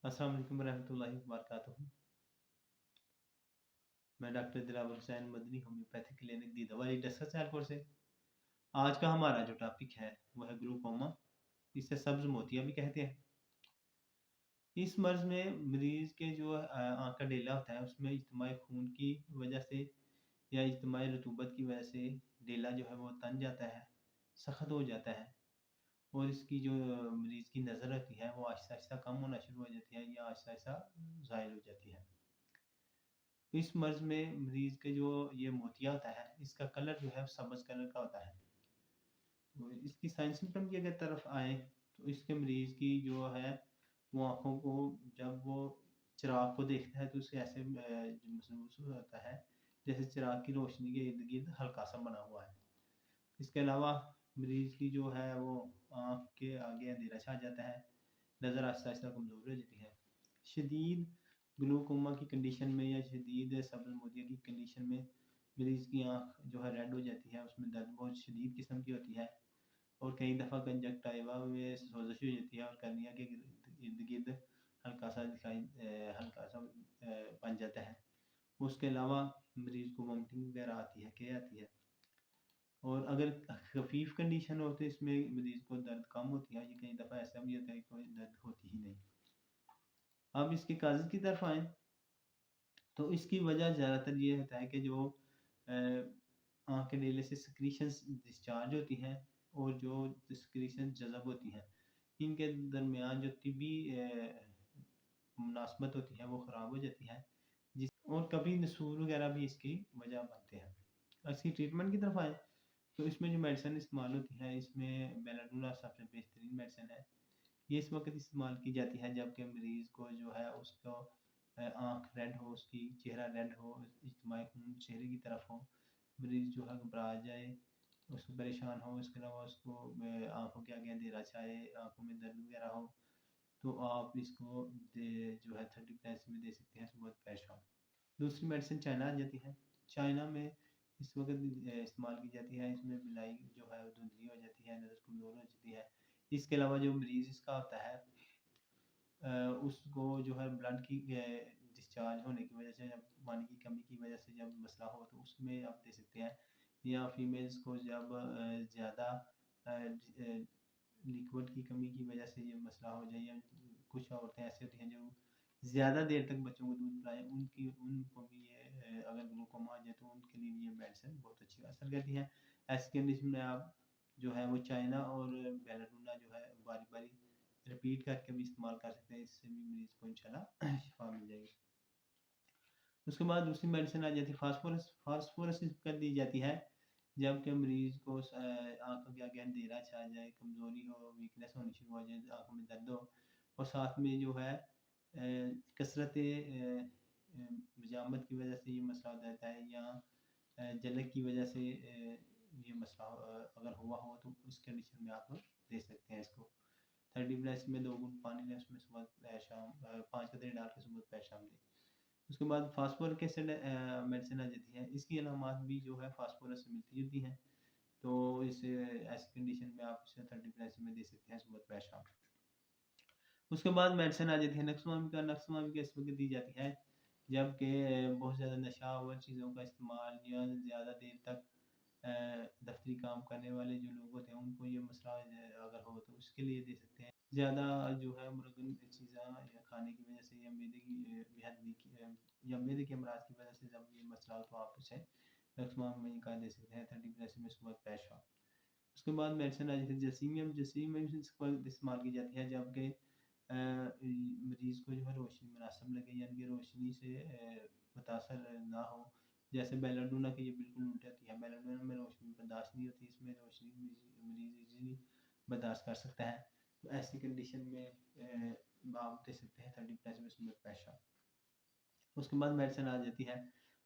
अस्सलाम वालेकुम रहमतुल्लाहि व बरकातहू। मैं doctor Dilawar Hussain Madani homeopathic clinic Didawali Dassa Sialkot से। आज का हमारा जो टॉपिक है वो है ग्लूकोमा, इसे सब्ज मोतिया भी कहते हैं। इस मर्ज में मरीज के जो आँख का डेला होता है उसमें इज्तिमाई खून की वजह से या इज्तिमाई रतूबत की वजह से डेला जो है वो तन जाता है, सख्त हो जाता है और इसकी जो मरीज की नज़र रहती है वो आहिस्ता आहिस्ता कम होना शुरू हो जाती है या आहिस्ता आहिस्ता ज़ायल हो जाती है। इस मर्ज में मरीज के जो ये मोतिया होता है इसका कलर जो है सब्ज कलर का होता है। तो इसकी साइन सिम्टम की अगर तरफ आए तो इसके मरीज की जो है वो आँखों को जब वो चिराग को देखता है तो उसे ऐसे महसूस होता है जैसे चिराग की रोशनी के इर्द गिर्द हल्का सा बना हुआ है। इसके अलावा मरीज की जो है वो आँख के आगे अंधेरा छा जाता है, नज़र आहिस्ता आहिस्ता कमज़ोर हो जाती है। शदीद ग्लूकोमा की कंडीशन में या शदीद सब्ज़ मोतिया की कंडीशन में मरीज़ की आँख जो है रेड हो जाती है, उसमें दर्द बहुत शदीद किस्म की होती है और कई दफ़ा कंजक्टिवा में सोजिश हो जाती है और कर्निया के इर्द गिर्द हल्का सा बन जाता है। उसके अलावा मरीज़ को वॉमिटिंग वगैरह आती है, क्या आती है। और अगर खफीफ कंडीशन हो तो इसमें मरीज़ को दर्द कम होती है, ये कई दफ़ा ऐसा भी होता है कि कोई दर्द होती ही नहीं। अब इसके काज़ की तरफ आएँ तो इसकी वजह ज़्यादातर ये होता है कि जो आँख के डेले से सिक्रीशंस डिस्चार्ज होती हैं और जो सिक्रीशंस जज़ब होती हैं, इनके दरमियान जो तिब्बी मुनासबत होती है वो ख़राब हो जाती है जिस और कभी नसूर वगैरह भी इसकी वजह बनते हैं। इसकी ट्रीटमेंट की तरफ आएँ तो इसमें जो मेडिसिन इस्तेमाल होती है इसमें बेलाडोना सबसे बेहतरीन मेडिसिन है। ये इस वक़्त इस्तेमाल की जाती है जबकि मरीज़ को जो है उसको आँख रेड हो, उसकी चेहरा रेड हो, इज्तिमाई खून चेहरे की तरफ हो, मरीज़ जो है घबरा जाए, उसको परेशान हो, इसके अलावा उसको आँखों के आगे अंधेरा छाए, आँखों में दर्द वगैरह हो, तो आप इसको जो है 30 प्लस में दे सकते हैं सुबह दोपहर शाम। दूसरी मेडिसिन चाइना आ जाती है। चाइना में इस वक़्त इस्तेमाल की जाती है, इसमें बिलाई जो है धुंधली हो जाती है, नज़र कमज़ोर हो जाती है। इसके अलावा जो मरीज़ इसका होता है उसको जो है ब्लड की डिस्चार्ज होने की वजह से जब पानी की कमी की वजह से जब मसला हो तो उसमें आप दे सकते हैं, या फीमेल्स को जब ज़्यादा लिक्विड की कमी की वजह से ये मसला हो जाए, या कुछ औरतें ऐसी होती हैं जो ज़्यादा देर तक बच्चों को दूध पिलाएं, उनको भी ये अगर ग्लूकोमा आ जाए तो उनके लिए भी ये मेडिसिन बहुत अच्छी असर करती है। ऐसी कंडीशन में आप जो है वो चाइना और बेलाडोना जो है बारी बारी रिपीट करके भी इस्तेमाल कर सकते हैं, इससे भी मरीज़ को इंशाल्लाह शिफा मिल जाएगी। उसके बाद दूसरी मेडिसिन आ जाती है फास्फोरस। फास्फोरस कर दी जाती है जबकि मरीज़ को आँखों के आगे अंधेरा छा जाए, कमज़ोरी हो, वीकनेस होनी शुरू हो जाए, आँखों में दर्द हो और साथ में जो है कसरत मजामत की वजह से ये मसला हो जाता है, या जलक की वजह से ये मसला अगर हुआ हो तो उस कंडीशन में आप दे सकते हैं इसको। 30 प्लस में 2 घूंट पानी लें, उसमें सुबह शाम 5 कतरे डाल के सुबह दोपहर शाम दें। उसके बाद फास्फोरिक एसिड मेडिसिन आ जाती है। इसकी अलामात भी जो है फास्फोरस से मिलती जुलती हैं, तो इस ऐसी कंडीशन में आप इसे 30 प्लस में दे सकते हैं सुबह दोपहर शाम। उसके बाद मेडिसिन आ जाती है नक्सवामी। नक्सवामी इस वक्त दी जाती है जबकि बहुत ज़्यादा नशावर चीज़ों का इस्तेमाल या ज़्यादा देर तक दफ्तरी काम करने वाले जो लोग होते हैं उनको ये मसला अगर हो तो उसके लिए दे सकते हैं। ज़्यादा जो है मुरगन चीज़ें या खाने की वजह से या मैदे की बेहदमी की या मैदे के अमराज की वजह से जब ये मसला हो तो आप उसे नक्सवामी का दे सकते हैं 30 प्लस में सुबह दोपहर शाम। उसके बाद मेडिसिन आ जाती है जसीमियम। जसीमियम इस्तेमाल की जाती है जबकि मरीज़ को जो है रोशनी मुनासिब लगे, यानी कि रोशनी से मुतासर ना हो। जैसे बेलाडोना की ये बिल्कुल उल्टी होती है, बेलाडोना में रोशनी बर्दाश्त नहीं होती, इसमें रोशनी मरीज़ इजीली बर्दाश्त कर सकता है। तो ऐसी कंडीशन में आप दे सकते हैं 30 प्लस में सुबह दोपहर शाम। उसके बाद मेडिसिन आ जाती है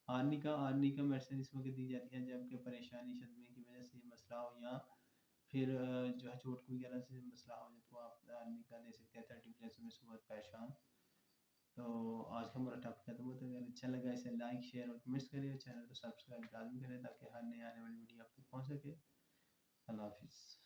आर्निका। आर्निका मेडिसिन इस वक्त दी जाती है जबकि परेशानी सदमे की वजह से मसला हो या फिर जो है चोट वगैरह से मसला हो जाए तो आप आर्निका दे सकते हैं 30 प्लस में सुबह दोपहर शाम। तो आज का हमारा टॉपिक खत्म होता है। अगर अच्छा लगा इसे लाइक शेयर और कमेंट्स करें और चैनल को सब्सक्राइब लाजमी करें ताकि हर नई आने वाली वीडियो आप तक पहुँच सके। अल्लाह हाफिज़।